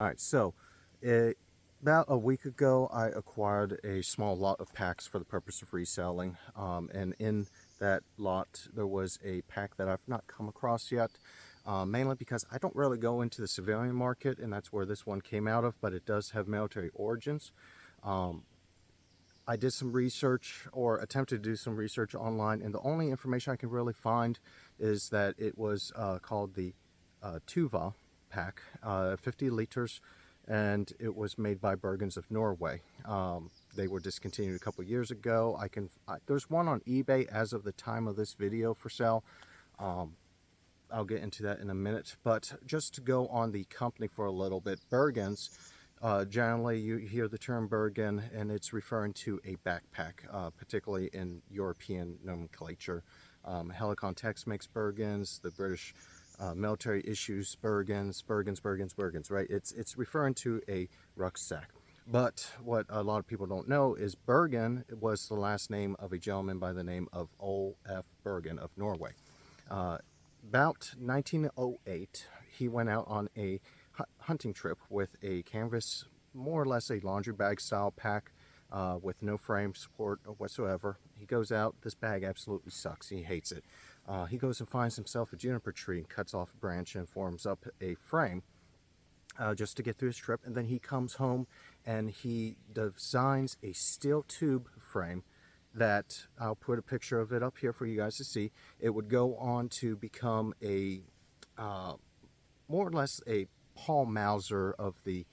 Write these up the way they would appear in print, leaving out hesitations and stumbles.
All right, so about a week ago, I acquired a small lot of packs for the purpose of reselling. And in that lot, there was a pack that I've not come across yet, mainly because I don't really go into the civilian market, and that's where this one came out of, but it does have military origins. Um, I did some research or attempted to do some research online, and the only information I can really find is that it was called the Tuva pack, 50 liters, and it was made by Bergens of Norway. They were discontinued a couple years ago. There's one on eBay as of the time of this video for sale. Um, I'll get into that in a minute, but just to go on the company for a little bit, Bergens, generally you hear the term Bergen and it's referring to a backpack, particularly in European nomenclature. Helicon Tex makes Bergens, the British military issues Bergens, right? It's referring to a rucksack. But what a lot of people don't know is Bergen was the last name of a gentleman by the name of O.F. Bergen of Norway. About 1908, he went out on a hunting trip with a canvas, more or less a laundry bag style pack with no frame support whatsoever. He goes out, this bag absolutely sucks, he hates it. He goes and finds himself a juniper tree and cuts off a branch and forms up a frame just to get through his trip. And then he comes home and he designs a steel tube frame that I'll put a picture of it up here for you guys to see. It would go on to become a more or less a Paul Mauser of the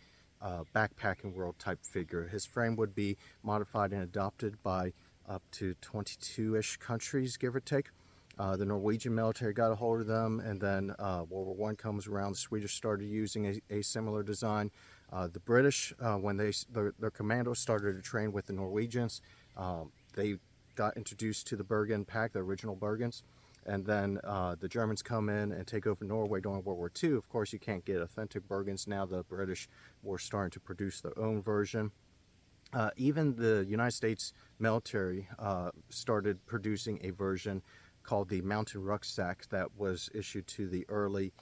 backpacking world type figure. His frame would be modified and adopted by up to 22-ish countries, give or take. The Norwegian military got a hold of them, and then World War I comes around. The Swedish started using a similar design. The British, when their commandos started to train with the Norwegians, they got introduced to the Bergen pack, the original Bergens. And then the Germans come in and take over Norway during World War II. Of course, you can't get authentic Bergens now. The British were starting to produce their own version. Even the United States military started producing a version called the Mountain Rucksack that was issued to the early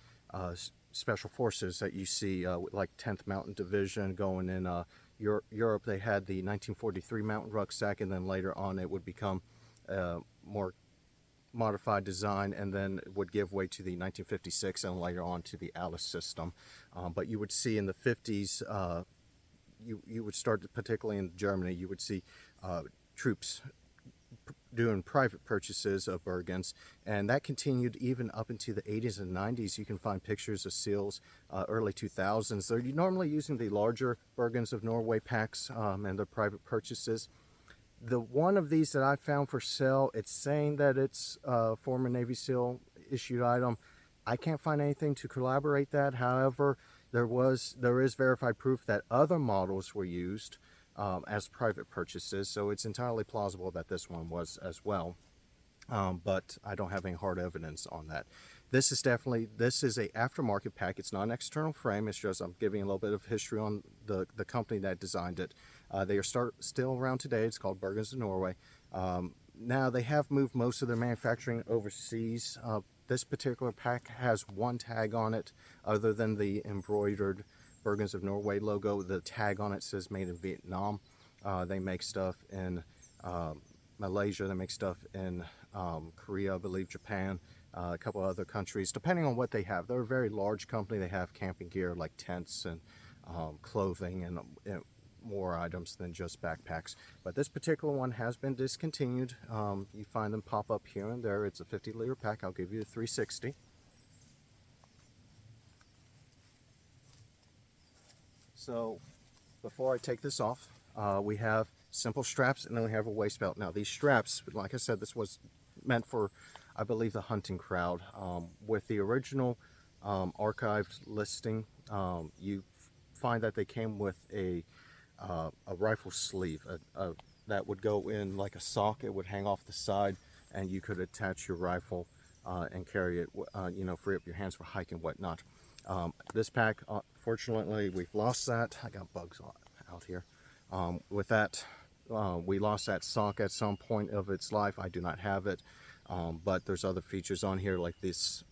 special forces that you see, like 10th Mountain Division going in Europe. They had the 1943 Mountain Rucksack, and then later on it would become more modified design, and then it would give way to the 1956 and later on to the Alice system. But you would see in the 50s, you would start, particularly in Germany, you would see troops doing private purchases of Bergens, and that continued even up into the 80s and 90s. You can find pictures of SEALs, early 2000s. They're normally using the larger Bergens of Norway packs and their private purchases. The one of these that I found for sale, it's saying that it's a former Navy SEAL issued item. I can't find anything to corroborate that. However, there is verified proof that other models were used as private purchases, so it's entirely plausible that this one was as well. But I don't have any hard evidence on that. This is a aftermarket pack. It's not an external frame. It's just I'm giving a little bit of history on the company that designed it. They are still around today. It's called Bergens of Norway. Now they have moved most of their manufacturing overseas. This particular pack has one tag on it, other than the embroidered Bergens of Norway logo. The tag on it says made in Vietnam. They make stuff in Malaysia. They make stuff in Korea, I believe, Japan, a couple other countries, depending on what they have. They're a very large company. They have camping gear like tents and clothing and more items than just backpacks. But this particular one has been discontinued. You find them pop up here and there. It's a 50-liter pack. I'll give you a 360. So before I take this off, we have simple straps, and then we have a waist belt. Now these straps, like I said, this was meant for, I believe, the hunting crowd. With the original archived listing, you find that they came with a rifle sleeve that would go in like a sock. It would hang off the side, and you could attach your rifle and carry it, free up your hands for hiking and whatnot. This pack, fortunately, we've lost that. I got bugs out here. With that, we lost that sock at some point of its life. I do not have it, but there's other features on here like this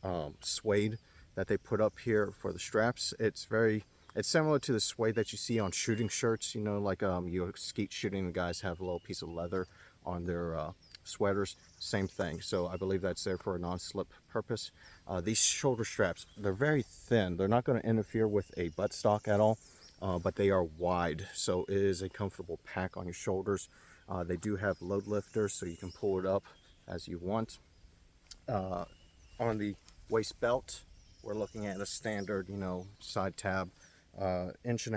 suede that they put up here for the straps. It's very It's similar to the suede that you see on shooting shirts, you know, like you skeet shooting, the guys have a little piece of leather on their sweaters, same thing. So I believe that's there for a non-slip purpose. These shoulder straps, they're very thin. They're not going to interfere with a buttstock at all, but they are wide, so it is a comfortable pack on your shoulders. They do have load lifters, so you can pull it up as you want. On the waist belt, we're looking at a standard, you know, side tab, 1.5 inch,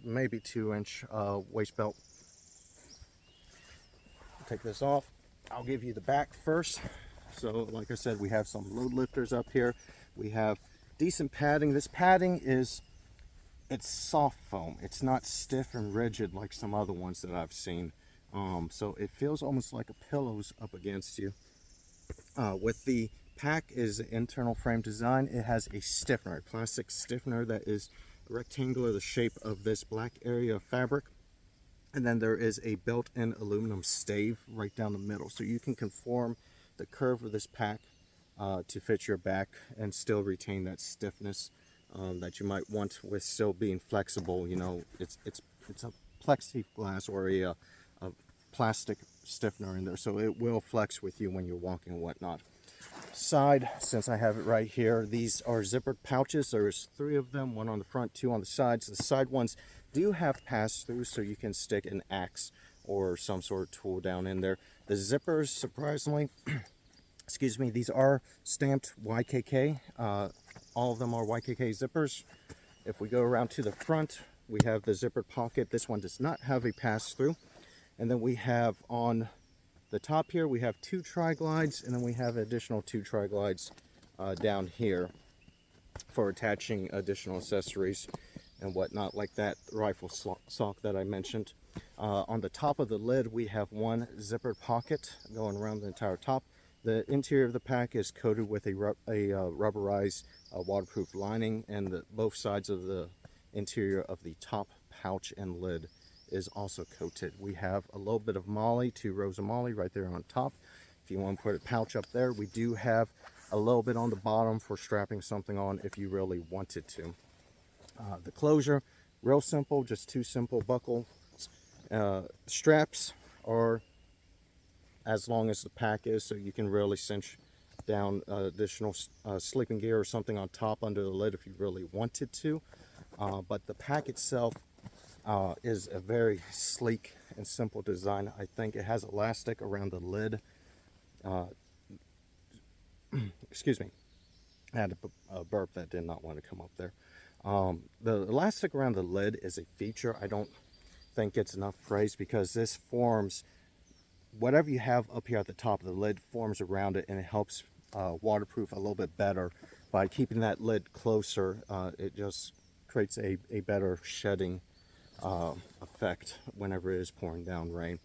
maybe 2-inch waist belt. Take this off. I'll give you the back first. So like I said, we have some load lifters up here. We have decent padding. This padding it's soft foam. It's not stiff and rigid like some other ones that I've seen. So it feels almost like a pillow's up against you. With the pack is an internal frame design. It has a stiffener, a plastic stiffener that is rectangular, the shape of this black area of fabric. And then there is a built-in aluminum stave right down the middle. So you can conform the curve of this pack to fit your back and still retain that stiffness that you might want with still being flexible. You know, it's a plexiglass or a plastic stiffener in there, so it will flex with you when you're walking and whatnot. Side, since I have it right here, these are zippered pouches. There's 3 of them, 1 on the front, 2 on the sides. The side ones do have pass-through, so you can stick an axe or some sort of tool down in there. The zippers, surprisingly, excuse me, these are stamped YKK. All of them are YKK zippers. If we go around to the front, we have the zippered pocket. This one does not have a pass-through. And then we have on the top here, we have 2 tri-glides, and then we have additional 2 tri-glides down here for attaching additional accessories and whatnot, like that rifle sock that I mentioned. On the top of the lid, we have 1 zippered pocket going around the entire top. The interior of the pack is coated with a rubberized waterproof lining, and both sides of the interior of the top pouch and lid is also coated. We have a little bit of molly, 2 rows of molly right there on top. If you want to put a pouch up there, we do have a little bit on the bottom for strapping something on if you really wanted to. The closure, real simple, just 2 simple buckle straps are as long as the pack is, so you can really cinch down additional sleeping gear or something on top under the lid if you really wanted to. But the pack itself is a very sleek and simple design. I think it has elastic around the lid. Excuse me, I had a burp that did not want to come up there. The elastic around the lid is a feature. I don't think it's enough praise, because this forms, whatever you have up here at the top of the lid forms around it, and it helps waterproof a little bit better by keeping that lid closer. It just creates a better shedding effect whenever it is pouring down rain.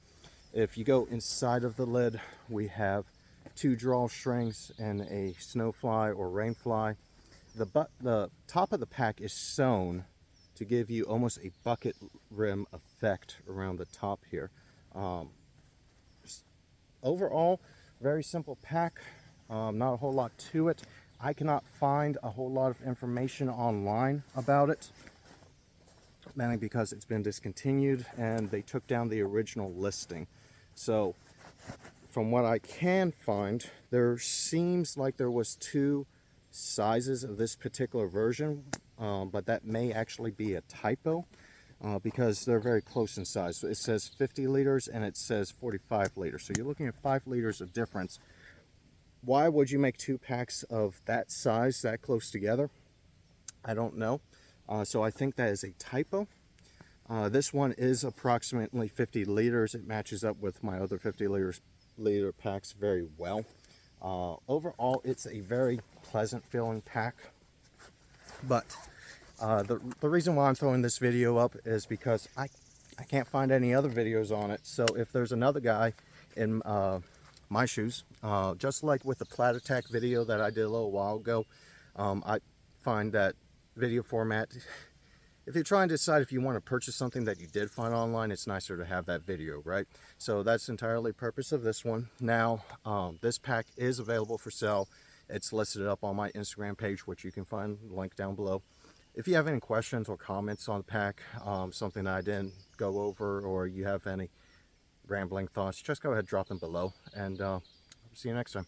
If you go inside of the lid, we have 2 drawstrings and a snowfly or rainfly. The top of the pack is sewn to give you almost a bucket rim effect around the top here. Overall, very simple pack, not a whole lot to it. I cannot find a whole lot of information online about it, mainly because it's been discontinued and they took down the original listing. So from what I can find, there seems like there was 2 sizes of this particular version, but that may actually be a typo because they're very close in size. So it says 50 liters and it says 45 liters. So you're looking at 5 liters of difference. Why would you make 2 packs of that size that close together? I don't know. So I think that is a typo. This one is approximately 50 liters. It matches up with my other 50 liter packs very well. Overall, it's a very pleasant feeling pack. But the reason why I'm throwing this video up is because I can't find any other videos on it. So if there's another guy in my shoes, just like with the platatac video that I did a little while ago, I find that video format, if you're trying to decide if you want to purchase something that you did find online, it's nicer to have that video, right? So that's entirely the purpose of this one. Now, this pack is available for sale. It's listed up on my Instagram page, which you can find, link down below. If you have any questions or comments on the pack, something that I didn't go over, or you have any rambling thoughts, just go ahead and drop them below, and see you next time.